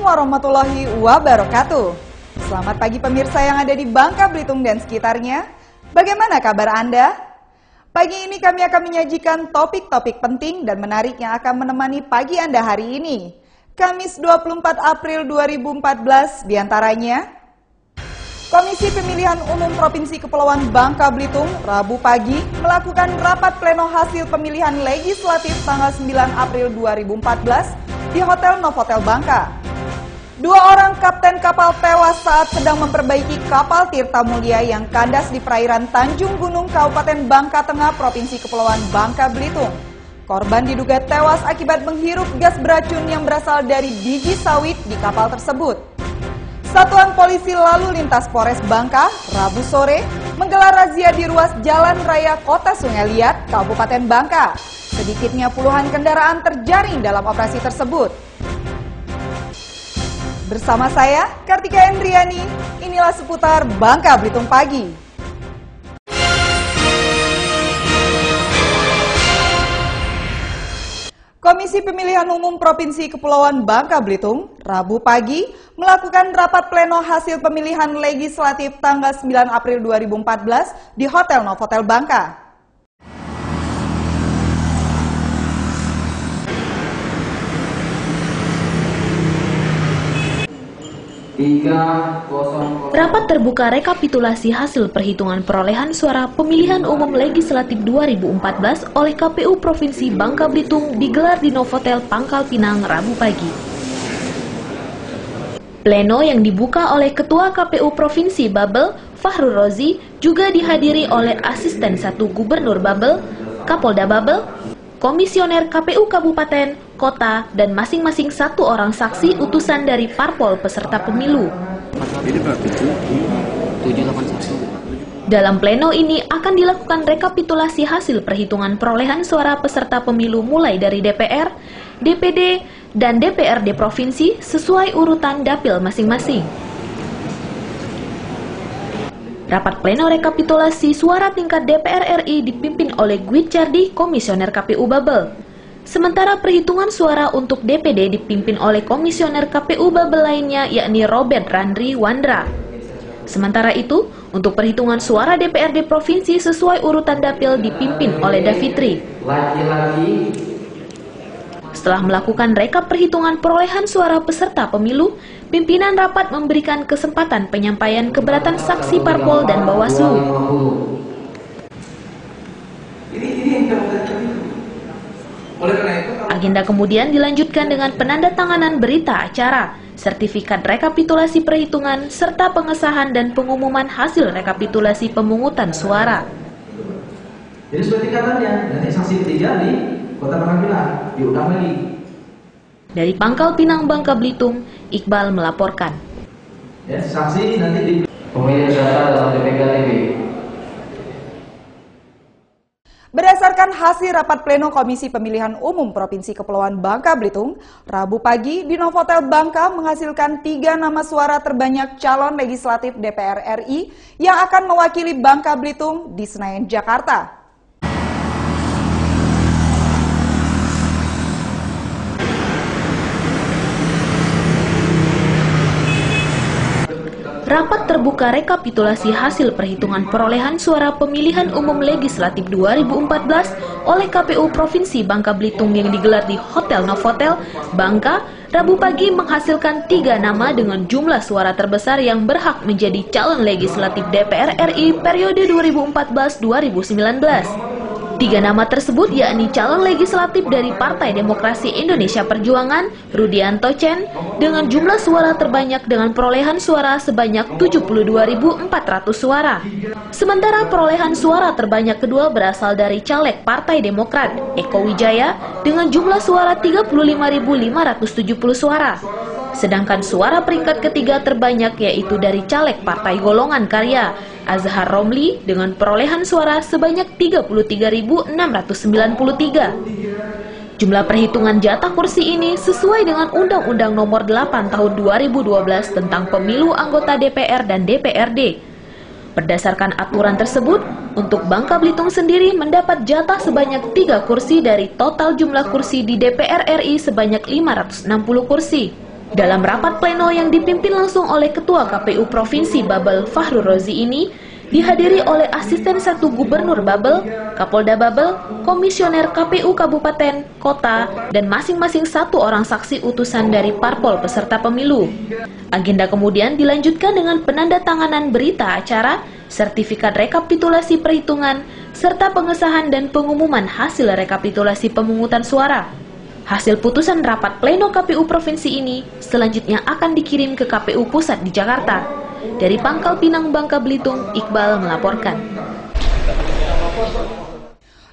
warahmatullahi wabarakatuh. Selamat pagi pemirsa yang ada di Bangka Belitung dan sekitarnya. Bagaimana kabar Anda? Pagi ini kami akan menyajikan topik-topik penting dan menarik yang akan menemani pagi Anda hari ini. Kamis 24 April 2014 diantaranya: Komisi Pemilihan Umum Provinsi Kepulauan Bangka Belitung Rabu pagi melakukan rapat pleno hasil pemilihan legislatif tanggal 9 April 2014 di Hotel Novotel Bangka. 2 orang kapten kapal tewas saat sedang memperbaiki kapal Tirta Mulia yang kandas di perairan Tanjung Gunung, Kabupaten Bangka Tengah, Provinsi Kepulauan Bangka Belitung. Korban diduga tewas akibat menghirup gas beracun yang berasal dari biji sawit di kapal tersebut. Satuan Polisi Lalu Lintas Polres Bangka Rabu sore menggelar razia di ruas Jalan Raya Kota Sungai Liat, Kabupaten Bangka. Sedikitnya puluhan kendaraan terjaring dalam operasi tersebut. Bersama saya, Kartika Endriani, inilah seputar Bangka Belitung Pagi. Komisi Pemilihan Umum Provinsi Kepulauan Bangka Belitung Rabu pagi melakukan rapat pleno hasil pemilihan legislatif tanggal 9 April 2014 di Hotel Novotel Bangka. Rapat terbuka rekapitulasi hasil perhitungan perolehan suara pemilihan umum legislatif 2014 oleh KPU Provinsi Bangka Belitung digelar di Novotel Pangkal Pinang Rabu pagi. Pleno yang dibuka oleh Ketua KPU Provinsi Babel, Fahrul Rozi, juga dihadiri oleh Asisten 1 Gubernur Babel, Kapolda Babel, Komisioner KPU Kabupaten, Kota, dan masing-masing 1 orang saksi utusan dari parpol peserta pemilu. Dalam pleno ini akan dilakukan rekapitulasi hasil perhitungan perolehan suara peserta pemilu mulai dari DPR, DPD, dan DPRD provinsi sesuai urutan dapil masing-masing. Rapat pleno rekapitulasi suara tingkat DPR RI dipimpin oleh Gwit Cardi, Komisioner KPU Babel. Sementara perhitungan suara untuk DPD dipimpin oleh Komisioner KPU Babel lainnya, yakni Robert Randri Wandra. Sementara itu, untuk perhitungan suara DPRD provinsi sesuai urutan dapil dipimpin oleh Davitri. Setelah melakukan rekap perhitungan perolehan suara peserta pemilu, pimpinan rapat memberikan kesempatan penyampaian keberatan saksi parpol dan Bawaslu. Agenda kemudian dilanjutkan dengan penandatanganan berita acara, sertifikat rekapitulasi perhitungan, serta pengesahan dan pengumuman hasil rekapitulasi pemungutan suara. Jadi seperti katanya, nanti saksi ketiga di Kota Pangkal Pinang, diundang lagi. Dari Pangkal Pinang, Bangka Belitung, Iqbal melaporkan. Ya, saksi nanti di pemilihan data dalam DPKTB. Berdasarkan hasil rapat pleno Komisi Pemilihan Umum Provinsi Kepulauan Bangka Belitung, Rabu pagi di Novotel Bangka menghasilkan 3 nama suara terbanyak calon legislatif DPR RI yang akan mewakili Bangka Belitung di Senayan, Jakarta. Rapat terbuka rekapitulasi hasil perhitungan perolehan suara pemilihan umum legislatif 2014 oleh KPU Provinsi Bangka Belitung yang digelar di Hotel Novotel Bangka Rabu pagi menghasilkan 3 nama dengan jumlah suara terbesar yang berhak menjadi calon legislatif DPR RI periode 2014-2019. 3 nama tersebut yakni calon legislatif dari Partai Demokrasi Indonesia Perjuangan, Rudianto Chen, dengan jumlah suara terbanyak dengan perolehan suara sebanyak 72.400 suara. Sementara perolehan suara terbanyak kedua berasal dari caleg Partai Demokrat, Eko Wijaya, dengan jumlah suara 35.570 suara. Sedangkan suara peringkat ketiga terbanyak yaitu dari caleg Partai Golongan Karya, Azhar Romli, dengan perolehan suara sebanyak 33.693. Jumlah perhitungan jatah kursi ini sesuai dengan Undang-Undang Nomor 8 Tahun 2012 tentang Pemilu Anggota DPR dan DPRD. Berdasarkan aturan tersebut, untuk Bangka Belitung sendiri mendapat jatah sebanyak 3 kursi dari total jumlah kursi di DPR RI sebanyak 560 kursi. Dalam rapat pleno yang dipimpin langsung oleh Ketua KPU Provinsi Babel Fahrul Rozi ini, dihadiri oleh Asisten 1 Gubernur Babel, Kapolda Babel, Komisioner KPU Kabupaten, Kota, dan masing-masing 1 orang saksi utusan dari parpol peserta pemilu. Agenda kemudian dilanjutkan dengan penandatanganan berita acara, sertifikat rekapitulasi perhitungan, serta pengesahan dan pengumuman hasil rekapitulasi pemungutan suara. Hasil putusan rapat pleno KPU Provinsi ini selanjutnya akan dikirim ke KPU Pusat di Jakarta. Dari Pangkal Pinang, Bangka Belitung, Iqbal melaporkan.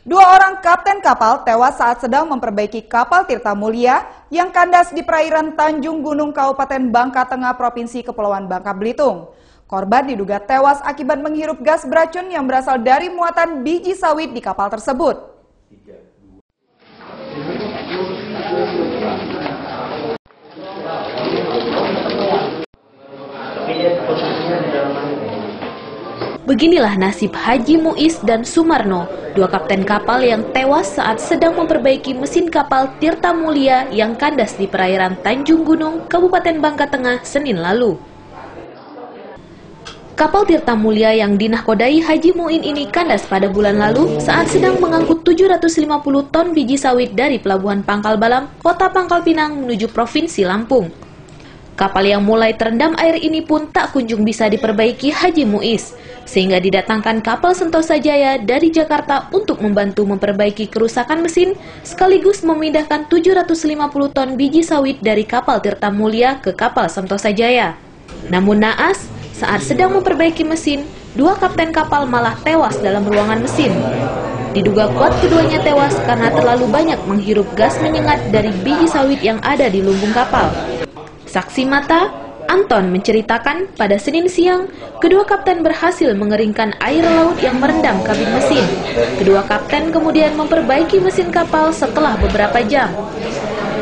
2 orang kapten kapal tewas saat sedang memperbaiki kapal Tirta Mulia yang kandas di perairan Tanjung Gunung, Kabupaten Bangka Tengah, Provinsi Kepulauan Bangka Belitung. Korban diduga tewas akibat menghirup gas beracun yang berasal dari muatan biji sawit di kapal tersebut. Beginilah nasib Haji Muiz dan Sumarno, 2 kapten kapal yang tewas saat sedang memperbaiki mesin kapal Tirta Mulia yang kandas di perairan Tanjung Gunung, Kabupaten Bangka Tengah, Senin lalu. Kapal Tirta Mulia yang dinahkodai Haji Muin ini kandas pada bulan lalu saat sedang mengangkut 750 ton biji sawit dari Pelabuhan Pangkal Balam, Kota Pangkal Pinang menuju Provinsi Lampung. Kapal yang mulai terendam air ini pun tak kunjung bisa diperbaiki Haji Muiz, sehingga didatangkan kapal Sentosa Jaya dari Jakarta untuk membantu memperbaiki kerusakan mesin, sekaligus memindahkan 750 ton biji sawit dari kapal Tirta Mulia ke kapal Sentosa Jaya. Namun naas, saat sedang memperbaiki mesin, 2 kapten kapal malah tewas dalam ruangan mesin. Diduga kuat keduanya tewas karena terlalu banyak menghirup gas menyengat dari biji sawit yang ada di lumbung kapal. Saksi mata, Anton menceritakan pada Senin siang, kedua kapten berhasil mengeringkan air laut yang merendam kabin mesin. Kedua kapten kemudian memperbaiki mesin kapal setelah beberapa jam.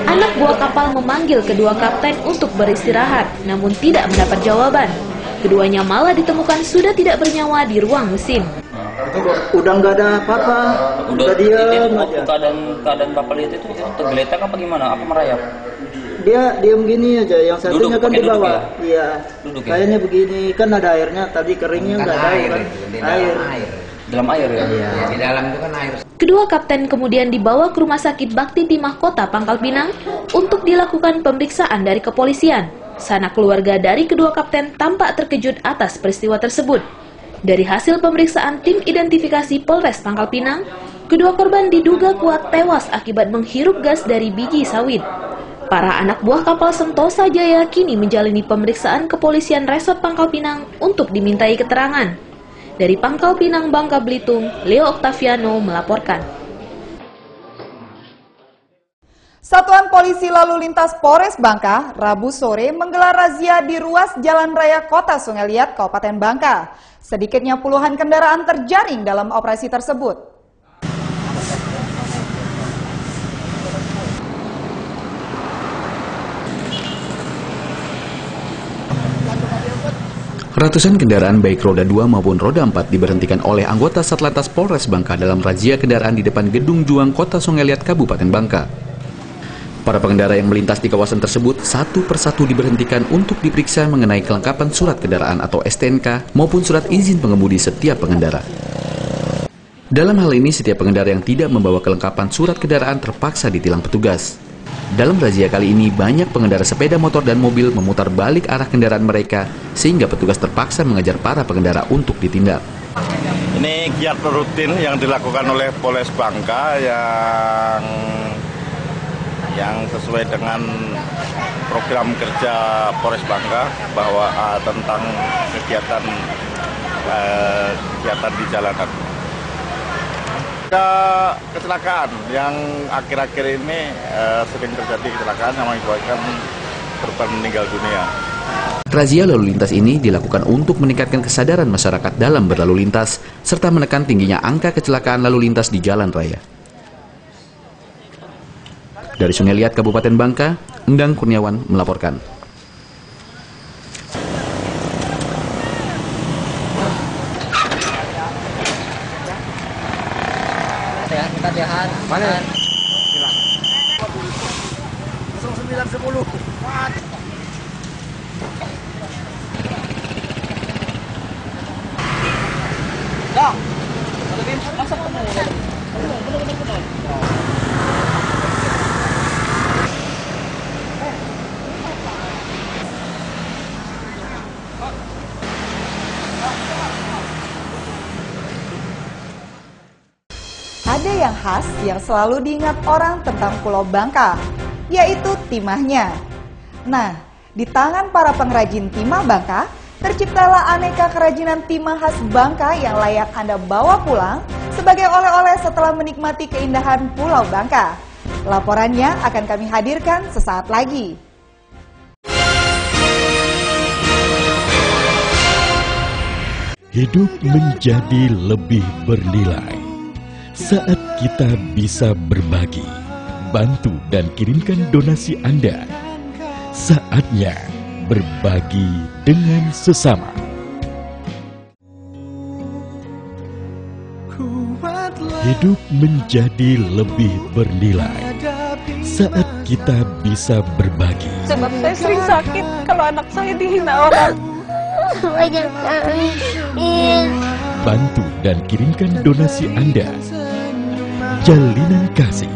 Anak buah kapal memanggil kedua kapten untuk beristirahat, namun tidak mendapat jawaban. Keduanya malah ditemukan sudah tidak bernyawa di ruang mesin. Udah nggak ada apa-apa, udah diam aja. Keadaan kapal itu tergeletak apa gimana? Apa merayap? Dia diam gini aja, yang satunya kan di bawah. Iya, kayaknya begini, kan ada airnya, tadi keringnya nggak ada kan? Air. Dalam air ya? Iya. Di dalam itu kan air. Kedua kapten kemudian dibawa ke Rumah Sakit Bakti Timah Kota Pangkal Pinang untuk dilakukan pemeriksaan dari kepolisian. Sanak keluarga dari kedua kapten tampak terkejut atas peristiwa tersebut. Dari hasil pemeriksaan tim identifikasi Polres Pangkal Pinang, kedua korban diduga kuat tewas akibat menghirup gas dari biji sawit. Para anak buah kapal Sentosa Jaya kini menjalani pemeriksaan kepolisian Resort Pangkal Pinang untuk dimintai keterangan. Dari Pangkal Pinang, Bangka Belitung, Leo Octaviano melaporkan. Satuan Polisi Lalu Lintas Polres Bangka, Rabu sore menggelar razia di ruas Jalan Raya Kota Sungai Liat, Kabupaten Bangka. Sedikitnya puluhan kendaraan terjaring dalam operasi tersebut. Ratusan kendaraan baik roda 2 maupun roda 4 diberhentikan oleh anggota Satlantas Polres Bangka dalam razia kendaraan di depan Gedung Juang Kota Sungai Liat, Kabupaten Bangka. Para pengendara yang melintas di kawasan tersebut satu persatu diberhentikan untuk diperiksa mengenai kelengkapan surat kendaraan atau STNK maupun surat izin pengemudi setiap pengendara. Dalam hal ini, setiap pengendara yang tidak membawa kelengkapan surat kendaraan terpaksa ditilang petugas. Dalam razia kali ini, banyak pengendara sepeda motor dan mobil memutar balik arah kendaraan mereka, sehingga petugas terpaksa mengejar para pengendara untuk ditindak. Ini giat rutin yang dilakukan oleh Polres Bangka yang sesuai dengan program kerja Polres Bangka bahwa tentang kegiatan di jalanan. Ada kecelakaan yang akhir-akhir ini sering terjadi kecelakaan yang mengakibatkan korban meninggal dunia. Razia lalu lintas ini dilakukan untuk meningkatkan kesadaran masyarakat dalam berlalu lintas serta menekan tingginya angka kecelakaan lalu lintas di jalan raya. Dari Sungai Liat, Kabupaten Bangka, Endang Kurniawan melaporkan. Mana? 0910. Ada yang khas yang selalu diingat orang tentang Pulau Bangka, yaitu timahnya. Nah, di tangan para pengrajin timah Bangka, terciptalah aneka kerajinan timah khas Bangka yang layak Anda bawa pulang sebagai oleh-oleh setelah menikmati keindahan Pulau Bangka. Laporannya akan kami hadirkan sesaat lagi. Hidup menjadi lebih bernilai saat kita bisa berbagi, bantu dan kirimkan donasi Anda. Saatnya berbagi dengan sesama. Hidup menjadi lebih bernilai saat kita bisa berbagi. Sebab saya sering sakit kalau anak saya dihina orang. Bantu dan kirimkan donasi Anda. Jalinan kasih.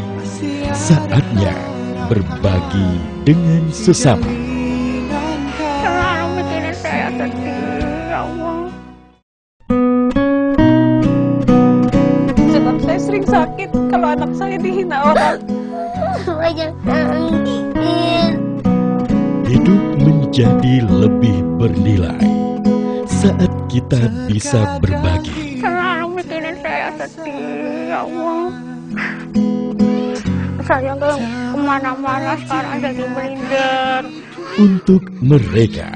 Saatnya berbagi dengan sesama. Selalu bikin saya sedih, ya Allah. Sebab saya sering sakit kalau anak saya dihina orang. Hidup menjadi lebih bernilai saat kita bisa berbagi. Selalu bikin saya sedih, ya Allah. Saya kemana-mana sekarang jadi blinder. Untuk mereka,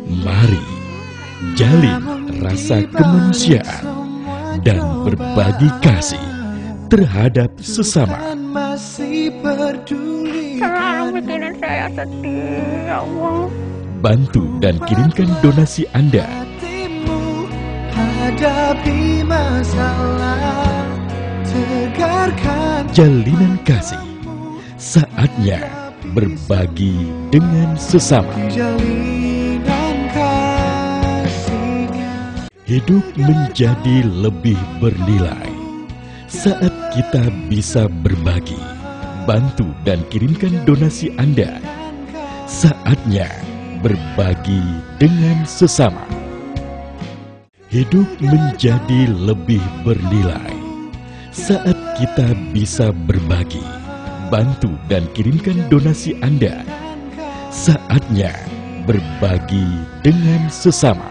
mari jalin rasa kemanusiaan dan berbagi kasih terhadap sesama. Selalu bikin saya sedih, ya Allah. Bantu dan kirimkan donasi Anda. Hadapi masalah, tegarkan jalinan kasih. Saatnya berbagi dengan sesama. jalinan kasih. Hidup menjadi lebih bernilai saat kita bisa berbagi, bantu dan kirimkan donasi Anda. Saatnya berbagi dengan sesama. Hidup menjadi lebih bernilai saat kita bisa berbagi, bantu dan kirimkan donasi Anda. Saatnya berbagi dengan sesama.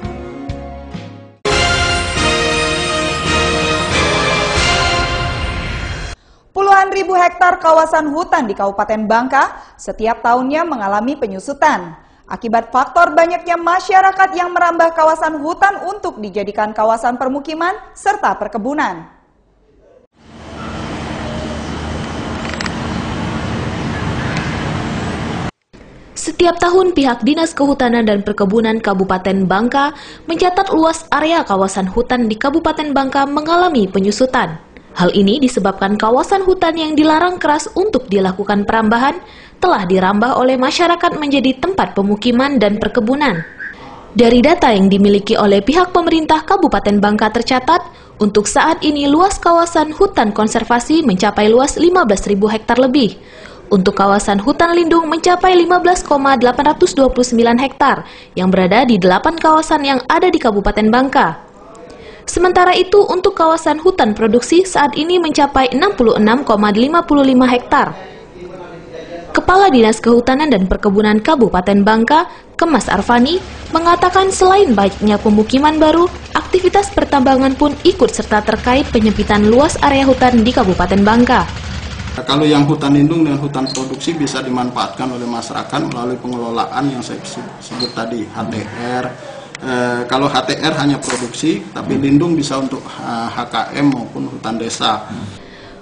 Puluhan ribu hektar kawasan hutan di Kabupaten Bangka setiap tahunnya mengalami penyusutan. Akibat faktor banyaknya masyarakat yang merambah kawasan hutan untuk dijadikan kawasan permukiman serta perkebunan. Setiap tahun pihak Dinas Kehutanan dan Perkebunan Kabupaten Bangka mencatat luas area kawasan hutan di Kabupaten Bangka mengalami penyusutan. Hal ini disebabkan kawasan hutan yang dilarang keras untuk dilakukan perambahan telah dirambah oleh masyarakat menjadi tempat pemukiman dan perkebunan. Dari data yang dimiliki oleh pihak pemerintah Kabupaten Bangka tercatat, untuk saat ini luas kawasan hutan konservasi mencapai luas 15.000 hektar lebih. Untuk kawasan hutan lindung mencapai 15,829 hektar yang berada di 8 kawasan yang ada di Kabupaten Bangka. Sementara itu, untuk kawasan hutan produksi saat ini mencapai 66,55 hektar. Kepala Dinas Kehutanan dan Perkebunan Kabupaten Bangka, Kemas Arfani, mengatakan selain banyaknya pemukiman baru, aktivitas pertambangan pun ikut serta terkait penyempitan luas area hutan di Kabupaten Bangka. Kalau yang hutan lindung dan hutan produksi bisa dimanfaatkan oleh masyarakat melalui pengelolaan yang saya sebut tadi, HTR. Kalau HTR hanya produksi, tapi lindung bisa untuk HKM maupun hutan desa.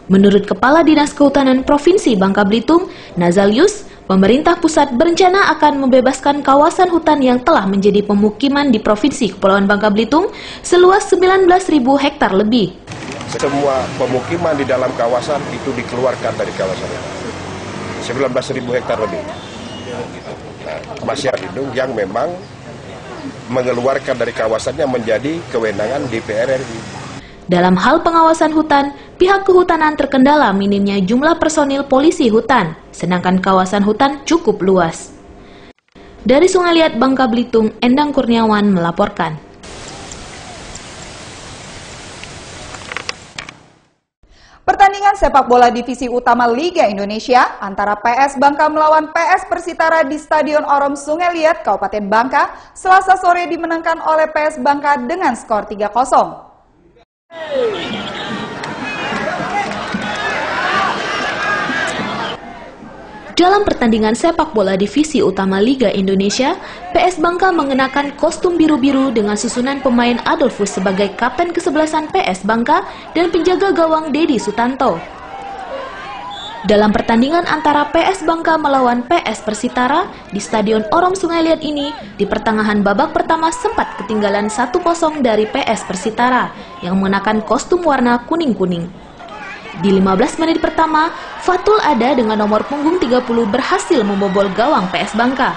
Menurut Kepala Dinas Kehutanan Provinsi Bangka Belitung, Nazalius, pemerintah pusat berencana akan membebaskan kawasan hutan yang telah menjadi pemukiman di Provinsi Kepulauan Bangka Belitung seluas 19.000 hektar lebih. Semua pemukiman di dalam kawasan itu dikeluarkan dari kawasan itu. 19.000 hektar lebih. Nah, masyarakat lindung yang memang mengeluarkan dari kawasannya menjadi kewenangan DPR RI. Dalam hal pengawasan hutan, pihak kehutanan terkendala minimnya jumlah personil polisi hutan, sedangkan kawasan hutan cukup luas. Dari Sungai Liat, Bangka Belitung, Endang Kurniawan melaporkan. Pertandingan sepak bola divisi utama Liga Indonesia antara PS Bangka melawan PS Persitara di Stadion Orom Sungai Liat, Kabupaten Bangka, Selasa sore dimenangkan oleh PS Bangka dengan skor 3-0. Dalam pertandingan sepak bola divisi utama Liga Indonesia, PS Bangka mengenakan kostum biru-biru dengan susunan pemain Adolfus sebagai kapten kesebelasan PS Bangka dan penjaga gawang Dedi Sutanto. Dalam pertandingan antara PS Bangka melawan PS Persitara di Stadion Orom Sungai Liat ini, di pertengahan babak pertama sempat ketinggalan 1-0 dari PS Persitara yang mengenakan kostum warna kuning-kuning. Di 15 menit pertama, Fatul Ada dengan nomor punggung 30 berhasil membobol gawang PS Bangka.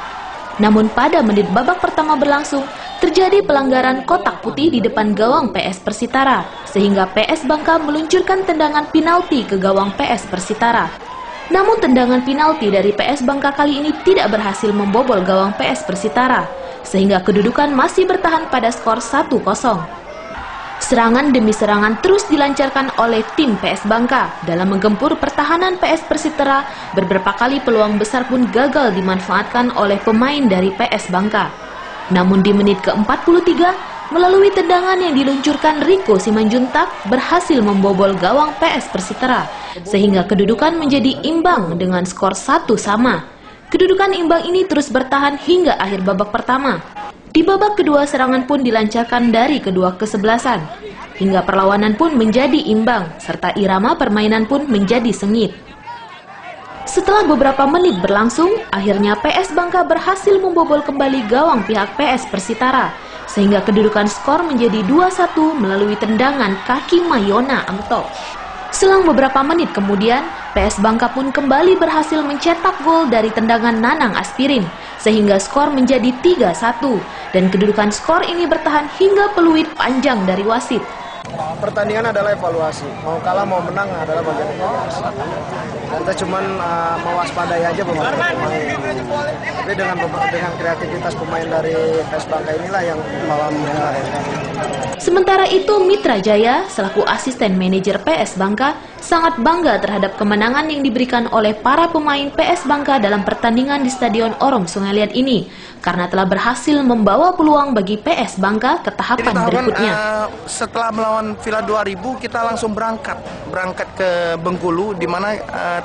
Namun pada menit babak pertama berlangsung, terjadi pelanggaran kotak putih di depan gawang PS Persitara, sehingga PS Bangka meluncurkan tendangan penalti ke gawang PS Persitara. Namun tendangan penalti dari PS Bangka kali ini tidak berhasil membobol gawang PS Persitara, sehingga kedudukan masih bertahan pada skor 1-0. Serangan demi serangan terus dilancarkan oleh tim PS Bangka dalam menggempur pertahanan PS Persitara. Beberapa kali peluang besar pun gagal dimanfaatkan oleh pemain dari PS Bangka. Namun di menit ke-43, melalui tendangan yang diluncurkan Riko Simanjuntak berhasil membobol gawang PS Persitara, sehingga kedudukan menjadi imbang dengan skor 1-1. Kedudukan imbang ini terus bertahan hingga akhir babak pertama. Di babak kedua, serangan pun dilancarkan dari kedua kesebelasan, hingga perlawanan pun menjadi imbang, serta irama permainan pun menjadi sengit. Setelah beberapa menit berlangsung, akhirnya PS Bangka berhasil membobol kembali gawang pihak PS Persitara, sehingga kedudukan skor menjadi 2-1 melalui tendangan kaki Mayona Amto. Selang beberapa menit kemudian, PS Bangka pun kembali berhasil mencetak gol dari tendangan Nanang Aspirin, sehingga skor menjadi 3-1, dan kedudukan skor ini bertahan hingga peluit panjang dari wasit. Pertandingan adalah evaluasi, mau kalah mau menang adalah bagian evaluasi. Kita cuma mewaspadai aja beberapa pemain, tapi dengan kreativitas pemain dari PS Bangka inilah yang malam menang. Sementara itu, Mitra Jaya selaku asisten manajer PS Bangka sangat bangga terhadap kemenangan yang diberikan oleh para pemain PS Bangka dalam pertandingan di Stadion Orom Sungai Liat ini, karena telah berhasil membawa peluang bagi PS Bangka ke tahapan berikutnya. Setelah melawan Villa 2000, kita langsung berangkat ke Bengkulu, di mana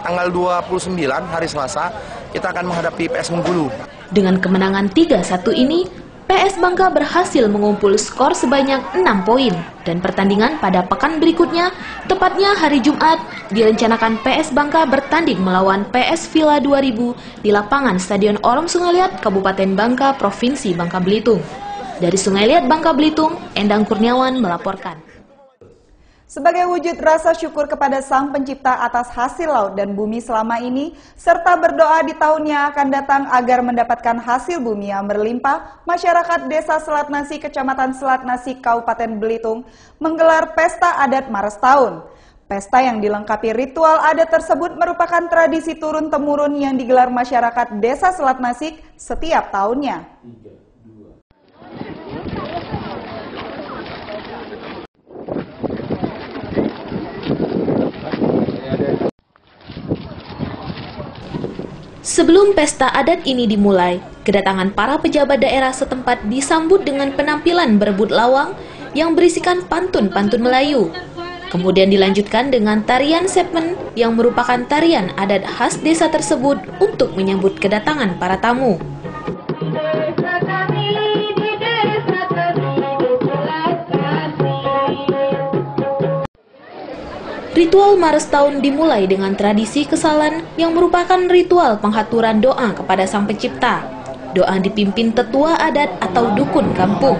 tanggal 29 hari Selasa kita akan menghadapi PS Bengkulu. Dengan kemenangan 3-1 ini, PS Bangka berhasil mengumpul skor sebanyak 6 poin, dan pertandingan pada pekan berikutnya, tepatnya hari Jumat, direncanakan PS Bangka bertanding melawan PS Villa 2000 di lapangan Stadion Orom Sungai Liat, Kabupaten Bangka, Provinsi Bangka Belitung. Dari Sungai Liat, Bangka Belitung, Endang Kurniawan melaporkan. Sebagai wujud rasa syukur kepada Sang Pencipta atas hasil laut dan bumi selama ini, serta berdoa di tahun yang akan datang agar mendapatkan hasil bumi yang berlimpah, masyarakat Desa Selat Nasi, Kecamatan Selat Nasi, Kabupaten Belitung, menggelar pesta adat Maret tahun. Pesta yang dilengkapi ritual adat tersebut merupakan tradisi turun-temurun yang digelar masyarakat Desa Selat Nasi setiap tahunnya. Sebelum pesta adat ini dimulai, kedatangan para pejabat daerah setempat disambut dengan penampilan berebut lawang yang berisikan pantun-pantun Melayu. Kemudian dilanjutkan dengan tarian Sepmen yang merupakan tarian adat khas desa tersebut untuk menyambut kedatangan para tamu. Ritual Maret tahun dimulai dengan tradisi kesalan yang merupakan ritual penghaturan doa kepada Sang Pencipta. Doa dipimpin tetua adat atau dukun kampung.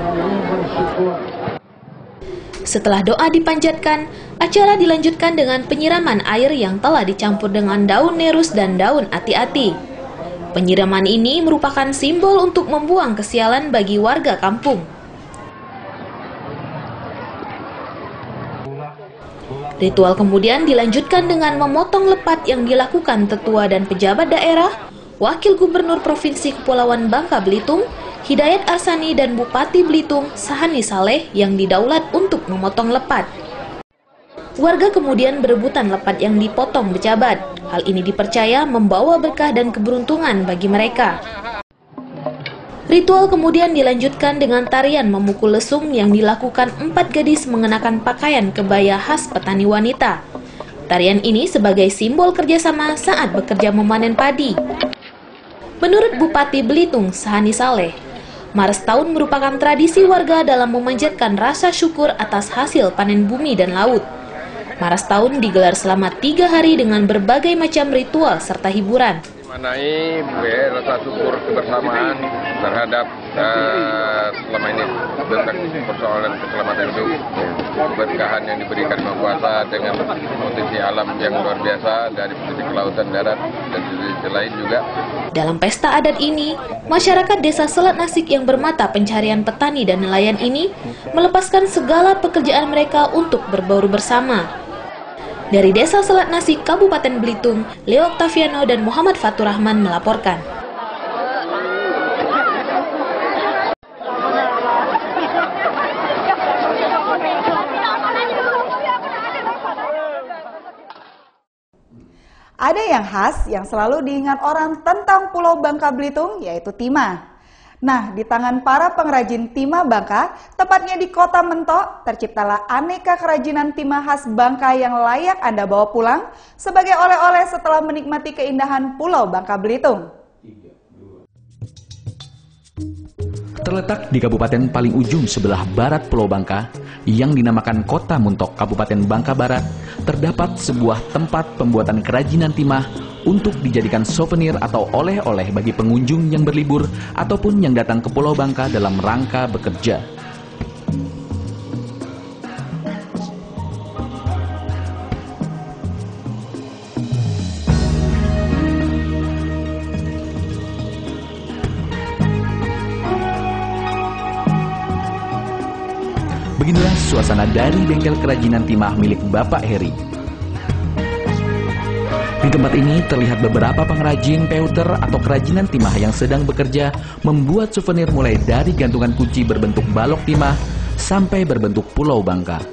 Setelah doa dipanjatkan, acara dilanjutkan dengan penyiraman air yang telah dicampur dengan daun nerus dan daun ati-ati. Penyiraman ini merupakan simbol untuk membuang kesialan bagi warga kampung. Ritual kemudian dilanjutkan dengan memotong lepat yang dilakukan tetua dan pejabat daerah, Wakil Gubernur Provinsi Kepulauan Bangka Belitung, Hidayat Arsani, dan Bupati Belitung, Sahani Saleh, yang didaulat untuk memotong lepat. Warga kemudian berebutan lepat yang dipotong pejabat. Hal ini dipercaya membawa berkah dan keberuntungan bagi mereka. Ritual kemudian dilanjutkan dengan tarian memukul lesung yang dilakukan 4 gadis mengenakan pakaian kebaya khas petani wanita. Tarian ini sebagai simbol kerjasama saat bekerja memanen padi. Menurut Bupati Belitung, Sahani Saleh, Mares Tahun merupakan tradisi warga dalam memanjatkan rasa syukur atas hasil panen bumi dan laut. Mares Tahun digelar selama 3 hari dengan berbagai macam ritual serta hiburan. Mengenai rasa syukur kebersamaan terhadap selama ini persoalan keselamatan hidup, keberkahan yang diberikan Yang Kuasa dengan potensi alam yang luar biasa dari sisi kelautan, darat, dan sisi lain juga. Dalam pesta adat ini, masyarakat Desa Selat Nasik yang bermata pencarian petani dan nelayan ini melepaskan segala pekerjaan mereka untuk berbaur bersama. Dari Desa Selat Nasik, Kabupaten Belitung, Leo Octaviano dan Muhammad Fatur Rahman melaporkan. Ada yang khas yang selalu diingat orang tentang Pulau Bangka Belitung, yaitu timah. Nah, di tangan para pengrajin timah Bangka, tepatnya di Kota Mentok, terciptalah aneka kerajinan timah khas Bangka yang layak Anda bawa pulang sebagai oleh-oleh setelah menikmati keindahan Pulau Bangka Belitung. Terletak di kabupaten paling ujung sebelah barat Pulau Bangka, yang dinamakan Kota Muntok, Kabupaten Bangka Barat, terdapat sebuah tempat pembuatan kerajinan timah untuk dijadikan souvenir atau oleh-oleh bagi pengunjung yang berlibur ataupun yang datang ke Pulau Bangka dalam rangka bekerja. Beginilah suasana dari bengkel kerajinan timah milik Bapak Heri. Di tempat ini terlihat beberapa pengrajin pewter atau kerajinan timah yang sedang bekerja membuat souvenir mulai dari gantungan kunci berbentuk balok timah sampai berbentuk Pulau Bangka.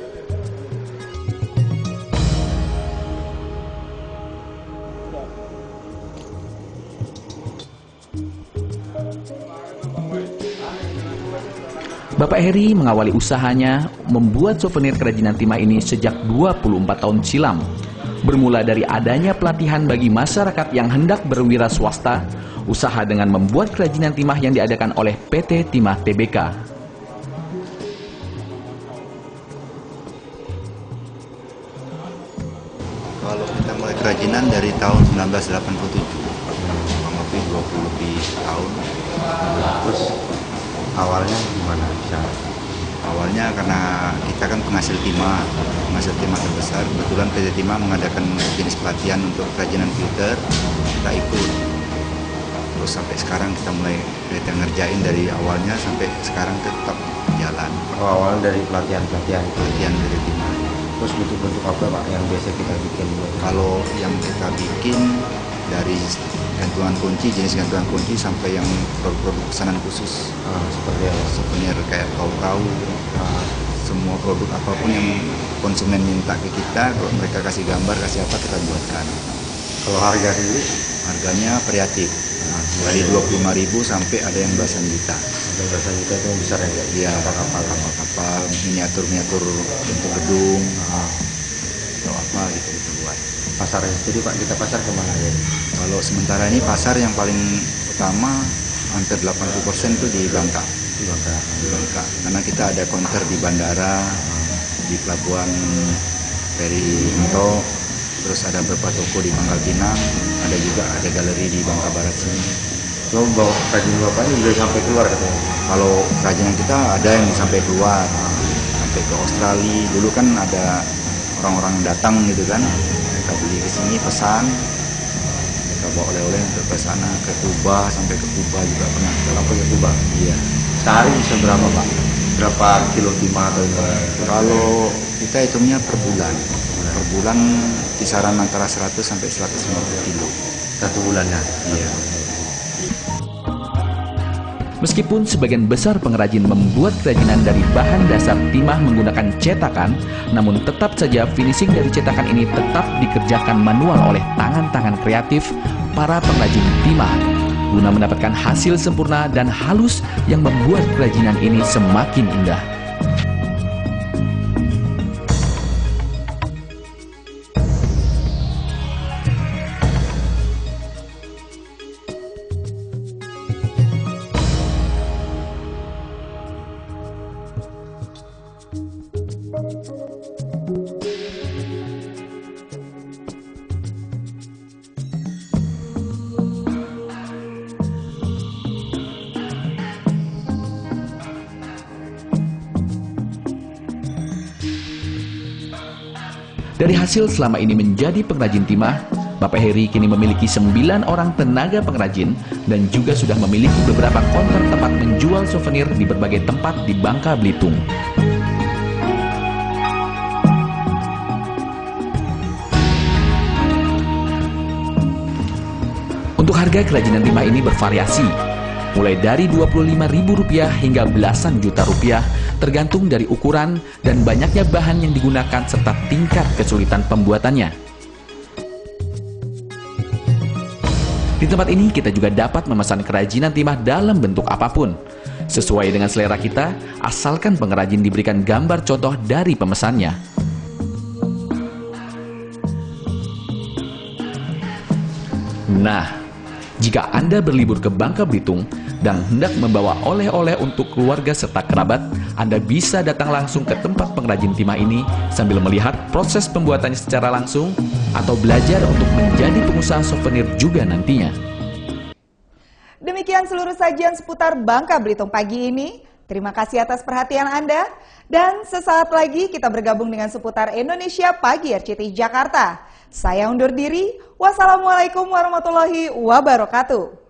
Bapak Heri mengawali usahanya membuat souvenir kerajinan timah ini sejak 24 tahun silam. Bermula dari adanya pelatihan bagi masyarakat yang hendak berwira swasta, usaha dengan membuat kerajinan timah yang diadakan oleh PT Timah Tbk. Kalau kita mulai kerajinan dari tahun 1987, kurang lebih 20 lebih tahun. Terus awalnya gimana bisa? Awalnya karena kita kan penghasil timah terbesar. Kebetulan PT Timah mengadakan jenis pelatihan untuk kerajinan filter, kita ikut. Terus sampai sekarang kita mulai ngerjain dari awalnya sampai sekarang tetap jalan. Oh, awalnya dari pelatihan PT Timah. Terus bentuk-bentuk apa Pak yang biasa kita bikin? Kalau yang kita bikin dari gantungan kunci, jenis gantungan kunci sampai yang produk-produk pesanan khusus, seperti souvenir kayak kau-kau, semua produk apapun yang konsumen minta ke kita, kalau mereka kasih gambar, kasih apa, kita buatkan. Kalau harga sendiri? Harganya variatif, dari 25.000 sampai ada yang belasan juta. Belasan juta itu yang besar ya? Iya, kapal-kapal, miniatur-miniatur untuk gedung, atau apa gitu buat. Pasarnya sendiri Pak, kita pasar kemana ya? Kalau sementara ini pasar yang paling utama hampir 80% itu di Bangka. Di Bangka. Karena kita ada konter di bandara, di pelabuhan Peri Mentok, terus ada beberapa toko di Pangkal Pinang, ada juga ada galeri di Bangka Barat sini. Lo bawa kerajinan Bapak ini udah sampai keluar katanya? Kalau kerajinan kita ada yang sampai keluar, sampai ke Australia. Dulu kan ada orang-orang datang gitu kan, mereka beli ke sini pesan, mereka bawa oleh-oleh untuk ke sana, ke Kuba, sampai ke Kuba juga pernah. Sampai ke Kuba? Iya. Sehari bisa berapa Pak? berapa kilo timah atau gimana? Kalau kita hitungnya per bulan. Per bulan kisaran antara 100 sampai 150 kilo. 1 bulannya? Iya. Meskipun sebagian besar pengrajin membuat kerajinan dari bahan dasar timah menggunakan cetakan, namun tetap saja finishing dari cetakan ini tetap dikerjakan manual oleh tangan-tangan kreatif para pengrajin timah, guna mendapatkan hasil sempurna dan halus yang membuat kerajinan ini semakin indah. Dari hasil selama ini menjadi pengrajin timah, Bapak Heri kini memiliki 9 orang tenaga pengrajin dan juga sudah memiliki beberapa counter tempat menjual souvenir di berbagai tempat di Bangka Belitung. Untuk harga kerajinan timah ini bervariasi, mulai dari Rp25.000 hingga belasan juta rupiah, tergantung dari ukuran dan banyaknya bahan yang digunakan serta tingkat kesulitan pembuatannya. Di tempat ini kita juga dapat memesan kerajinan timah dalam bentuk apapun, sesuai dengan selera kita, asalkan pengrajin diberikan gambar contoh dari pemesannya. Nah, jika Anda berlibur ke Bangka Belitung dan hendak membawa oleh-oleh untuk keluarga serta kerabat, Anda bisa datang langsung ke tempat pengrajin timah ini sambil melihat proses pembuatannya secara langsung atau belajar untuk menjadi pengusaha souvenir juga nantinya. Demikian seluruh sajian seputar Bangka Belitung pagi ini. Terima kasih atas perhatian Anda. Dan sesaat lagi kita bergabung dengan seputar Indonesia Pagi RCTI Jakarta. Saya undur diri. Wassalamualaikum warahmatullahi wabarakatuh.